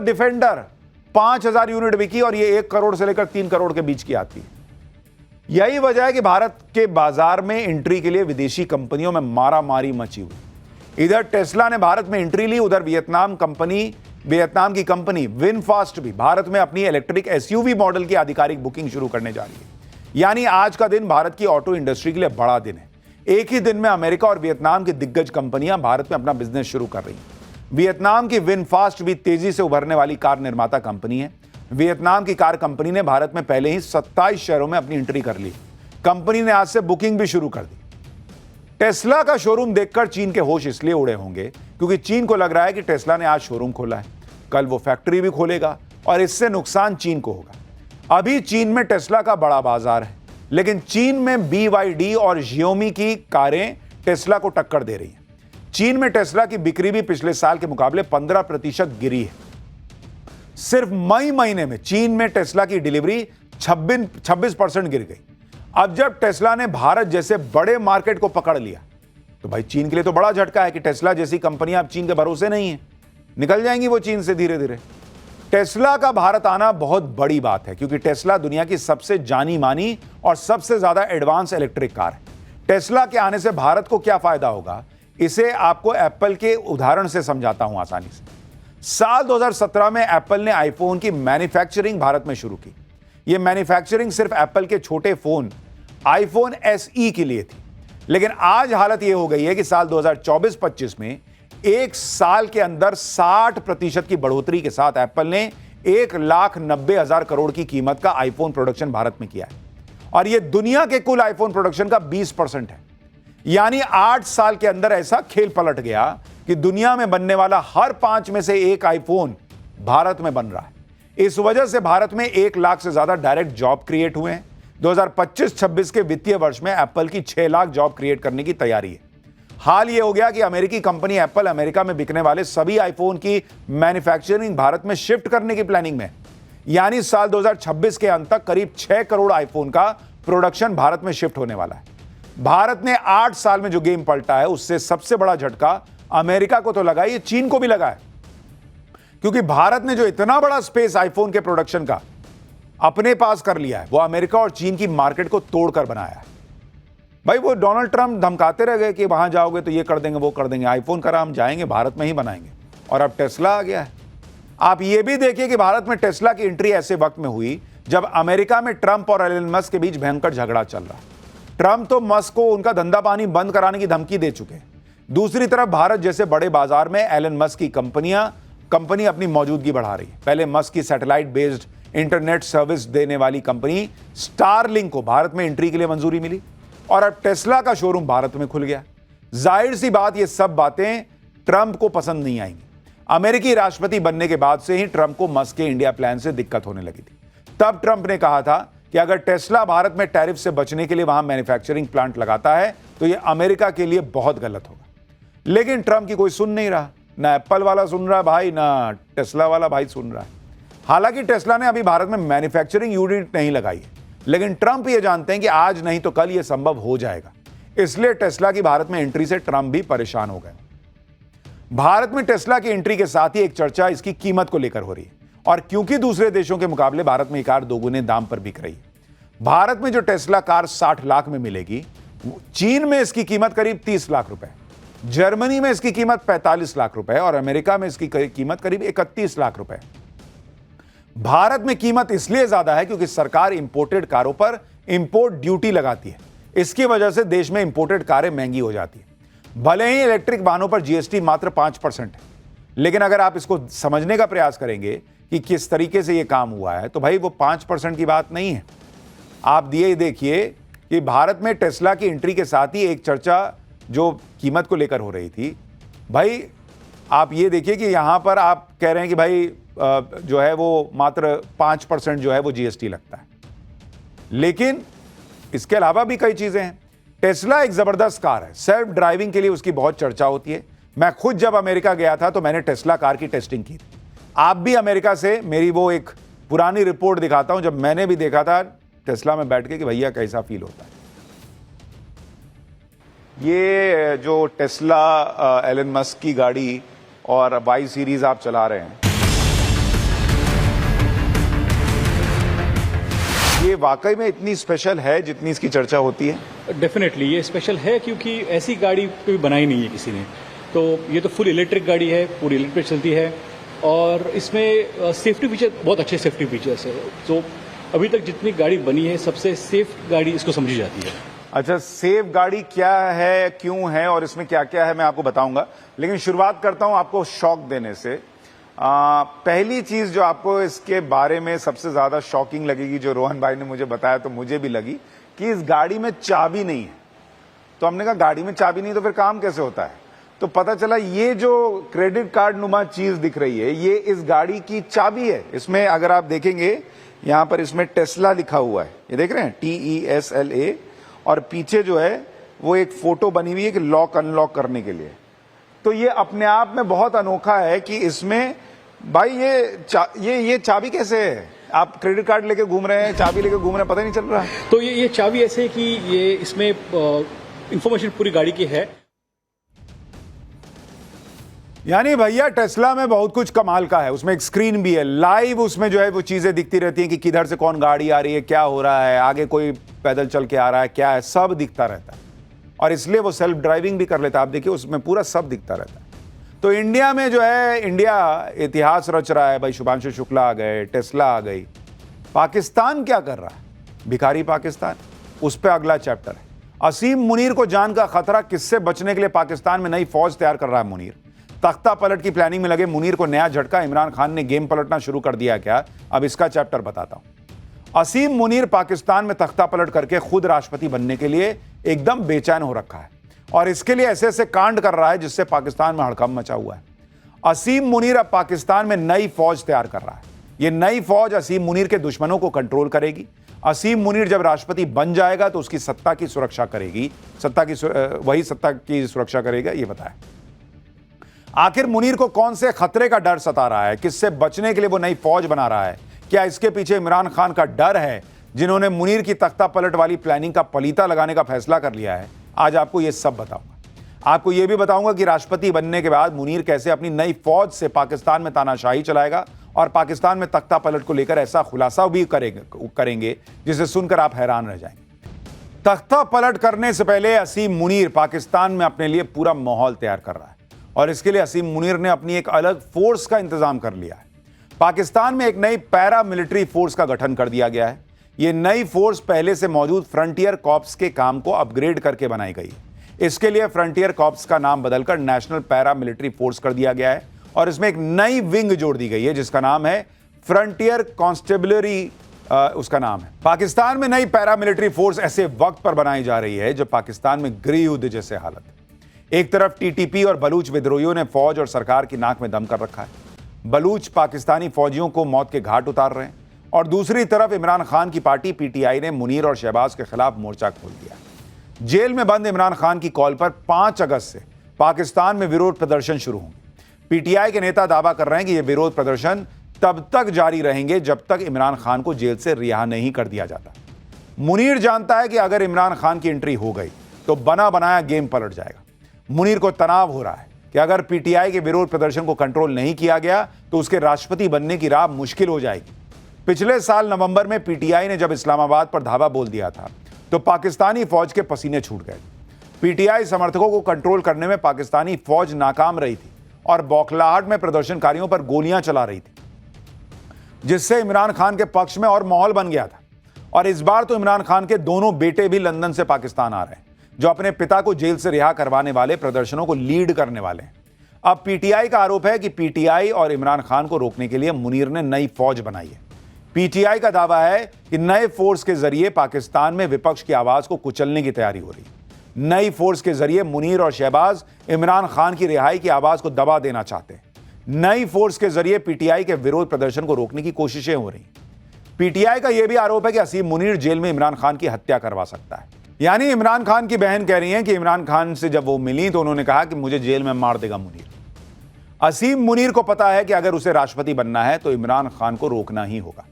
Defender 5,000 unit बिकी और ये 1 करोड़ से लेकर 3 करोड़ के बीच की आती है। यही वजह है कि भारत के बाजार में एंट्री के लिए विदेशी कंपनियों में मारामारी मची हुई। इधर टेस्ला ने भारत में एंट्री ली, उधर वियतनाम की कंपनी विनफास्ट भी भारत में अपनी इलेक्ट्रिक एसयूवी मॉडल की आधिकारिक बुकिंग शुरू करने जा रही है। यानी आज का दिन भारत की ऑटो इंडस्ट्री के लिए बड़ा दिन है। एक ही दिन में अमेरिका और वियतनाम की दिग्गज कंपनियां भारत में अपना बिजनेस शुरू कर रही हैं। वियतनाम की विनफास्ट भी तेजी से उभरने वाली कार निर्माता कंपनी है। वियतनाम की कार कंपनी ने भारत में पहले ही 27 शहरों में अपनी एंट्री कर ली। कंपनी ने आज से बुकिंग भी शुरू कर दी। टेस्ला का शोरूम देखकर चीन के होश इसलिए उड़े होंगे क्योंकि चीन को लग रहा है कि टेस्ला ने आज शोरूम खोला है, कल वो फैक्ट्री भी खोलेगा और इससे नुकसान चीन को होगा। अभी चीन में टेस्ला का बड़ा बाजार है, लेकिन चीन में BYD और Xiaomi की कारें टेस्ला को टक्कर दे रही हैं। चीन में टेस्ला की बिक्री भी पिछले साल के मुकाबले 15% गिरी है। सिर्फ मई महीने में चीन में टेस्ला की डिलीवरी 26% गिर गई। अब जब टेस्ला ने भारत जैसे बड़े मार्केट को पकड़ लिया तो भाई चीन के लिए तो बड़ा झटका है कि टेस्ला जैसी कंपनियां अब चीन के भरोसे नहीं है, निकल जाएंगी वो चीन से धीरे धीरे। टेस्ला का भारत आना बहुत बड़ी बात है क्योंकि टेस्ला दुनिया की सबसे जानी मानी और सबसे ज्यादा एडवांस इलेक्ट्रिक कार है। टेस्ला के आने से भारत को क्या फायदा होगा, इसे आपको एप्पल के उदाहरण से समझाता हूं आसानी से। साल 2017 में एप्पल ने आईफोन की मैन्युफैक्चरिंग भारत में शुरू की। यह मैन्युफैक्चरिंग सिर्फ एप्पल के छोटे फोन आईफोन SE के लिए थी, लेकिन आज हालत यह हो गई है कि साल 2024-25 में एक साल के अंदर 60% की बढ़ोतरी के साथ एप्पल ने 1,90,000 करोड़ की कीमत का आईफोन प्रोडक्शन भारत में किया है और यह दुनिया के कुल आईफोन प्रोडक्शन का 20% है। यानी 8 साल के अंदर ऐसा खेल पलट गया कि दुनिया में बनने वाला हर 5 में से एक आईफोन भारत में बन रहा है। इस वजह से भारत में 1 लाख से ज्यादा डायरेक्ट जॉब क्रिएट हुए हैं। 2025-26 के वित्तीय वर्ष में एप्पल की 6 लाख जॉब क्रिएट करने की तैयारी है। हाल यह हो गया कि अमेरिकी कंपनी एप्पल अमेरिका में बिकने वाले सभी आईफोन की मैन्युफैक्चरिंग भारत में शिफ्ट करने की प्लानिंग में, यानी साल 2026 के अंत तक करीब 6 करोड़ आईफोन का प्रोडक्शन भारत में शिफ्ट होने वाला है। भारत ने 8 साल में जो गेम पलटा है उससे सबसे बड़ा झटका अमेरिका को तो लगा, ये चीन को भी लगा है, क्योंकि भारत ने जो इतना बड़ा स्पेस आईफोन के प्रोडक्शन का अपने पास कर लिया है वो अमेरिका और चीन की मार्केट को तोड़कर बनाया है। भाई वो डोनाल्ड ट्रंप धमकाते रह गए कि वहां जाओगे तो ये कर देंगे वो कर देंगे, आईफोन करा हम जाएंगे भारत में ही बनाएंगे, और अब टेस्ला आ गया है। आप ये भी देखिए कि भारत में टेस्ला की एंट्री ऐसे वक्त में हुई जब अमेरिका में ट्रंप और एलन मस्क के बीच भयंकर झगड़ा चल रहा है। ट्रंप तो मस्क को उनका धंधा पानी बंद कराने की धमकी दे चुके हैं। दूसरी तरफ भारत जैसे बड़े बाजार में एलन मस्क की कंपनी अपनी मौजूदगी बढ़ा रही है। पहले मस्क की सैटेलाइट बेस्ड इंटरनेट सर्विस देने वाली कंपनी स्टारलिंक को भारत में एंट्री के लिए मंजूरी मिली और अब टेस्ला का शोरूम भारत में खुल गया। जाहिर सी बात, ये सब बातें ट्रंप को पसंद नहीं आएंगी। अमेरिकी राष्ट्रपति बनने के बाद से ही ट्रंप को मस्क के इंडिया प्लान से दिक्कत होने लगी थी। तब ट्रंप ने कहा था कि अगर टेस्ला भारत में टैरिफ से बचने के लिए वहां मैन्युफैक्चरिंग प्लांट लगाता है तो यह अमेरिका के लिए बहुत गलत होगा। लेकिन ट्रंप की कोई सुन नहीं रहा, ना एप्पल वाला सुन रहा भाई, ना टेस्ला वाला भाई सुन रहा है। हालांकि टेस्ला ने अभी भारत में मैन्युफैक्चरिंग यूनिट नहीं लगाई है, लेकिन ट्रंप ये जानते हैं कि आज नहीं तो कल ये संभव हो जाएगा। इसलिए टेस्ला की भारत में एंट्री से ट्रंप भी परेशान हो गए। भारत में टेस्ला की एंट्री के साथ ही एक चर्चा इसकी कीमत को लेकर हो रही है, और क्योंकि दूसरे देशों के मुकाबले भारत में ये कार दोगुने दाम पर बिक रही है। भारत में जो टेस्ला कार 60 लाख में मिलेगी, चीन में इसकी कीमत करीब 30 लाख रुपए, जर्मनी में इसकी कीमत 45 लाख रुपए और अमेरिका में इसकी कीमत करीब 31 लाख रुपए। भारत में कीमत इसलिए ज्यादा है क्योंकि सरकार इंपोर्टेड कारों पर इंपोर्ट ड्यूटी लगाती है। इसकी वजह से देश में इंपोर्टेड कारें महंगी हो जाती है। भले ही इलेक्ट्रिक वाहनों पर जीएसटी मात्र 5% है, लेकिन अगर आप इसको समझने का प्रयास करेंगे कि किस तरीके से यह काम हुआ है तो भाई वो 5% की बात नहीं है। आप ये देखिए कि भारत में टेस्ला की एंट्री के साथ ही एक चर्चा जो कीमत को लेकर हो रही थी, भाई आप ये देखिए कि यहां पर आप कह रहे हैं कि भाई जो है वो मात्र 5% जो है वो जीएसटी लगता है, लेकिन इसके अलावा भी कई चीजें हैं। टेस्ला एक जबरदस्त कार है, सेल्फ ड्राइविंग के लिए उसकी बहुत चर्चा होती है। मैं खुद जब अमेरिका गया था तो मैंने टेस्ला कार की टेस्टिंग की थी। आप भी अमेरिका से मेरी वो एक पुरानी रिपोर्ट दिखाता हूं जब मैंने भी देखा था टेस्ला में बैठ के कि भैया कैसा फील होता है। ये जो टेस्ला एलन मस्क की गाड़ी और वाई सीरीज आप चला रहे हैं, वाकई में इतनी स्पेशल है जितनी इसकी चर्चा होती है? डेफिनेटली ये स्पेशल है, क्योंकि ऐसी गाड़ी कभी बनाई नहीं है किसी ने। तो ये तो फुल इलेक्ट्रिक गाड़ी है, पूरी इलेक्ट्रिक चलती है, और इसमें सेफ्टी फीचर बहुत अच्छे सेफ्टी फीचर्स है। तो अभी तक जितनी गाड़ी बनी है सबसे सेफ गाड़ी इसको समझी जाती है। अच्छा, सेफ गाड़ी क्या है, क्यों है और इसमें क्या क्या है मैं आपको बताऊंगा, लेकिन शुरुआत करता हूं आपको शॉक देने से। पहली चीज जो आपको इसके बारे में सबसे ज्यादा शॉकिंग लगेगी, जो रोहन भाई ने मुझे बताया तो मुझे भी लगी, कि इस गाड़ी में चाबी नहीं है। तो हमने कहा गाड़ी में चाबी नहीं तो फिर काम कैसे होता है? तो पता चला ये जो क्रेडिट कार्ड नुमा चीज दिख रही है ये इस गाड़ी की चाबी है। इसमें अगर आप देखेंगे यहां पर इसमें टेस्ला लिखा हुआ है, ये देख रहे हैं, TESLA, और पीछे जो है वो एक फोटो बनी हुई है कि लॉक अनलॉक करने के लिए। तो ये अपने आप में बहुत अनोखा है कि इसमें भाई ये चाबी कैसे है? आप क्रेडिट कार्ड लेके घूम रहे हैं, चाबी लेके घूम रहे हैं, पता ही नहीं चल रहा। तो ये चाबी ऐसे है कि ये इसमें इंफॉर्मेशन पूरी गाड़ी की है। यानी भैया टेस्ला में बहुत कुछ कमाल का है, उसमें एक स्क्रीन भी है, लाइव उसमें जो है वो चीजें दिखती रहती हैं कि किधर से कौन गाड़ी आ रही है, क्या हो रहा है, आगे कोई पैदल चल के आ रहा है, क्या है, सब दिखता रहता है। और इसलिए वो सेल्फ ड्राइविंग भी कर लेता है। आप देखिए उसमें पूरा सब दिखता रहता है। तो इंडिया में जो है, इंडिया इतिहास रच रहा है भाई, शुभांशु शुक्ला आ गए, टेस्ला आ गई। पाकिस्तान क्या कर रहा है? भिखारी पाकिस्तान, उस पर अगला चैप्टर है। असीम मुनीर को जान का खतरा, किससे बचने के लिए पाकिस्तान में नई फौज तैयार कर रहा है मुनीर। तख्ता पलट की प्लानिंग में लगे मुनीर को नया झटका, इमरान खान ने गेम पलटना शुरू कर दिया क्या? अब इसका चैप्टर बताता हूं। असीम मुनीर पाकिस्तान में तख्ता पलट करके खुद राष्ट्रपति बनने के लिए एकदम बेचैन हो रखा है और इसके लिए ऐसे ऐसे कांड कर रहा है जिससे पाकिस्तान में हड़कंप मचा हुआ है। असीम मुनीर अब पाकिस्तान में नई फौज तैयार कर रहा है। यह नई फौज असीम मुनीर के दुश्मनों को कंट्रोल करेगी। असीम मुनीर जब राष्ट्रपति बन जाएगा तो उसकी सत्ता की सुरक्षा करेगी, वही सत्ता की सुरक्षा करेगा, यह बताया। आखिर मुनीर को कौन से खतरे का डर सता रहा है, किससे बचने के लिए वो नई फौज बना रहा है? क्या इसके पीछे इमरान खान का डर है, जिन्होंने मुनीर की तख्ता पलट वाली प्लानिंग का पलीता लगाने का फैसला कर लिया है? आज आपको ये सब बताऊंगा। आपको यह भी बताऊंगा कि राष्ट्रपति बनने के बाद मुनीर कैसे अपनी नई फौज से पाकिस्तान में तानाशाही चलाएगा और पाकिस्तान में तख्ता पलट को लेकर ऐसा खुलासा भी करेंगे जिसे सुनकर आप हैरान रह जाएंगे। तख्ता पलट करने से पहले असीम मुनीर पाकिस्तान में अपने लिए पूरा माहौल तैयार कर रहा है और इसके लिए असीम मुनीर ने अपनी एक अलग फोर्स का इंतजाम कर लिया है। पाकिस्तान में एक नई पैरा मिलिट्री फोर्स का गठन कर दिया गया है। यह नई फोर्स पहले से मौजूद फ्रंटियर कॉर्प्स के काम को अपग्रेड करके बनाई गई है। इसके लिए फ्रंटियर कॉर्प्स का नाम बदलकर नेशनल पैरा मिलिट्री फोर्स कर दिया गया है और इसमें एक नई विंग जोड़ दी गई है जिसका नाम है फ्रंटियर कॉन्स्टेबलरी, उसका नाम है। पाकिस्तान में नई पैरा मिलिट्री फोर्स ऐसे वक्त पर बनाई जा रही है जब पाकिस्तान में गृह युद्ध जैसे हालत है। एक तरफ टीटीपी और बलूच विद्रोहियों ने फौज और सरकार की नाक में दम कर रखा है। बलूच पाकिस्तानी फौजियों को मौत के घाट उतार रहे हैं और दूसरी तरफ इमरान खान की पार्टी पीटीआई ने मुनीर और शहबाज के खिलाफ मोर्चा खोल दिया। जेल में बंद इमरान खान की कॉल पर 5 अगस्त से पाकिस्तान में विरोध प्रदर्शन शुरू होंगे। पीटीआई के नेता दावा कर रहे हैं कि यह विरोध प्रदर्शन तब तक जारी रहेंगे जब तक इमरान खान को जेल से रिहा नहीं कर दिया जाता। मुनीर जानता है कि अगर इमरान खान की एंट्री हो गई तो बना बनाया गेम पलट जाएगा। मुनीर को तनाव हो रहा है कि अगर पीटीआई के विरोध प्रदर्शन को कंट्रोल नहीं किया गया तो उसके राष्ट्रपति बनने की राह मुश्किल हो जाएगी। पिछले साल नवंबर में पीटीआई ने जब इस्लामाबाद पर धावा बोल दिया था तो पाकिस्तानी फौज के पसीने छूट गए। पीटीआई समर्थकों को कंट्रोल करने में पाकिस्तानी फौज नाकाम रही थी और बौखलाहट में प्रदर्शनकारियों पर गोलियां चला रही थी, जिससे इमरान खान के पक्ष में और माहौल बन गया था। और इस बार तो इमरान खान के दोनों बेटे भी लंदन से पाकिस्तान आ रहे हैं, जो अपने पिता को जेल से रिहा करवाने वाले प्रदर्शनों को लीड करने वाले हैं। अब पीटीआई का आरोप है कि पीटीआई और इमरान खान को रोकने के लिए मुनीर ने नई फौज बनाई है। पीटीआई का दावा है कि नए फोर्स के जरिए पाकिस्तान में विपक्ष की आवाज को कुचलने की तैयारी हो रही है। नई फोर्स के जरिए मुनीर और शहबाज इमरान खान की रिहाई की आवाज को दबा देना चाहते हैं। नई फोर्स के जरिए पीटीआई के विरोध प्रदर्शन को रोकने की कोशिशें हो रही। पीटीआई का यह भी आरोप है कि असीम मुनीर जेल में इमरान खान की हत्या करवा सकता है। यानी इमरान खान की बहन कह रही हैं कि इमरान खान से जब वो मिली तो उन्होंने कहा कि मुझे जेल में मार देगा मुनीर। असीम मुनीर को पता है कि अगर उसे राष्ट्रपति बनना है तो इमरान खान को रोकना ही होगा,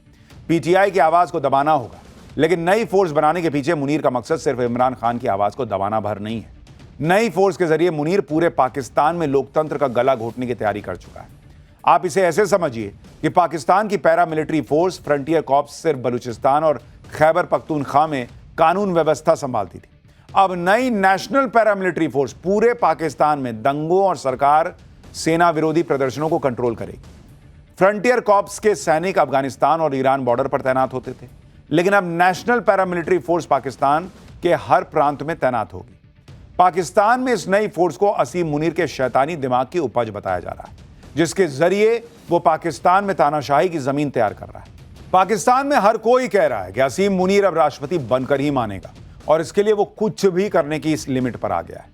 पीटीआई की आवाज को दबाना होगा। लेकिन नई फोर्स बनाने के पीछे मुनीर का मकसद सिर्फ इमरान खान की आवाज को दबाना भर नहीं है। नई फोर्स के जरिए मुनीर पूरे पाकिस्तान में लोकतंत्र का गला घोटने की तैयारी कर चुका है। आप इसे ऐसे समझिए कि पाकिस्तान की para military force frontier corps सिर्फ बलूचिस्तान और खैबर पख्तूनख्वा में कानून व्यवस्था संभालती थी। अब नई नेशनल पैरामिलिट्री फोर्स पूरे पाकिस्तान में दंगों और सरकार सेना विरोधी प्रदर्शनों को कंट्रोल करेगी। फ्रंटियर कॉर्प्स के सैनिक अफगानिस्तान और ईरान बॉर्डर पर तैनात होते थे, लेकिन अब नेशनल पैरामिलिट्री फोर्स पाकिस्तान के हर प्रांत में तैनात होगी। पाकिस्तान में इस नई फोर्स को असीम मुनीर के शैतानी दिमाग की उपज बताया जा रहा है, जिसके जरिए वो पाकिस्तान में तानाशाही की जमीन तैयार कर रहा है। पाकिस्तान में हर कोई कह रहा है कि असीम मुनीर अब राष्ट्रपति बनकर ही मानेगा और इसके लिए वो कुछ भी करने की इस लिमिट पर आ गया है।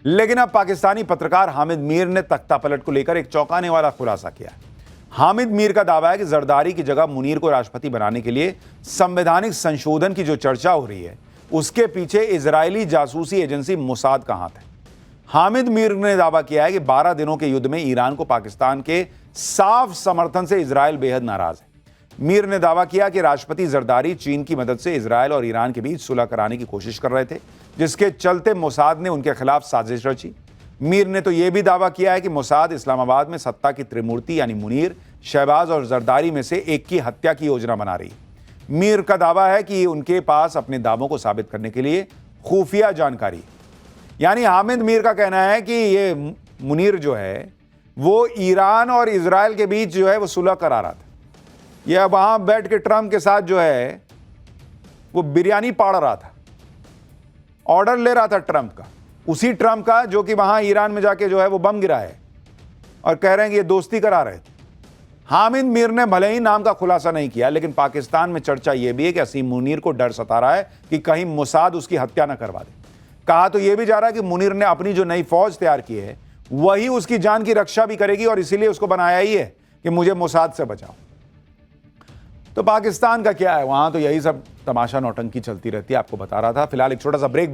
लेकिन अब पाकिस्तानी पत्रकार हामिद मीर ने तख्ता पलट को लेकर एक चौंकाने वाला खुलासा किया है। हामिद मीर का दावा है कि जरदारी की जगह मुनीर को राष्ट्रपति बनाने के लिए संवैधानिक संशोधन की जो चर्चा हो रही है, उसके पीछे इजरायली जासूसी एजेंसी मोसाद का हाथ है। हामिद मीर ने दावा किया है कि 12 दिनों के युद्ध में ईरान को पाकिस्तान के साफ समर्थन से इजरायल बेहद नाराज है। मीर ने दावा किया कि राष्ट्रपति जरदारी चीन की मदद से इजरायल और ईरान के बीच सुलह कराने की कोशिश कर रहे थे, जिसके चलते मोसाद ने उनके खिलाफ साजिश रची। मीर ने तो यह भी दावा किया है कि मोसाद इस्लामाबाद में सत्ता की त्रिमूर्ति यानी मुनीर, शहबाज और जरदारी में से एक की हत्या की योजना बना रही है। मीर का दावा है कि उनके पास अपने दावों को साबित करने के लिए खुफिया जानकारी, यानी हामिद मीर का कहना है कि ये मुनीर जो है वो ईरान और इजरायल के बीच जो है वो सुलह करा रहा था। यह वहां बैठ के ट्रंप के साथ जो है वो बिरयानी पाड़ रहा था, ऑर्डर ले रहा था ट्रंप का, उसी ट्रंप का जो कि वहां ईरान में जाके जो है वो बम गिरा है और कह रहे हैं कि ये दोस्ती करा रहे थे। हामिद मीर ने भले ही नाम का खुलासा नहीं किया, लेकिन पाकिस्तान में चर्चा यह भी है कि असीम मुनीर को डर सता रहा है कि कहीं मोसाद उसकी हत्या न करवा दे। कहा तो यह भी जा रहा है कि मुनीर ने अपनी जो नई फौज तैयार की है वही उसकी जान की रक्षा भी करेगी और इसीलिए उसको बनाया ही है कि मुझे मोसाद से बचाओ। तो पाकिस्तान का क्या है, वहां तो यही सब तमाशा नौटंकी चलती रहती है, आपको बता रहा था। फिलहाल एक छोटा सा ब्रेक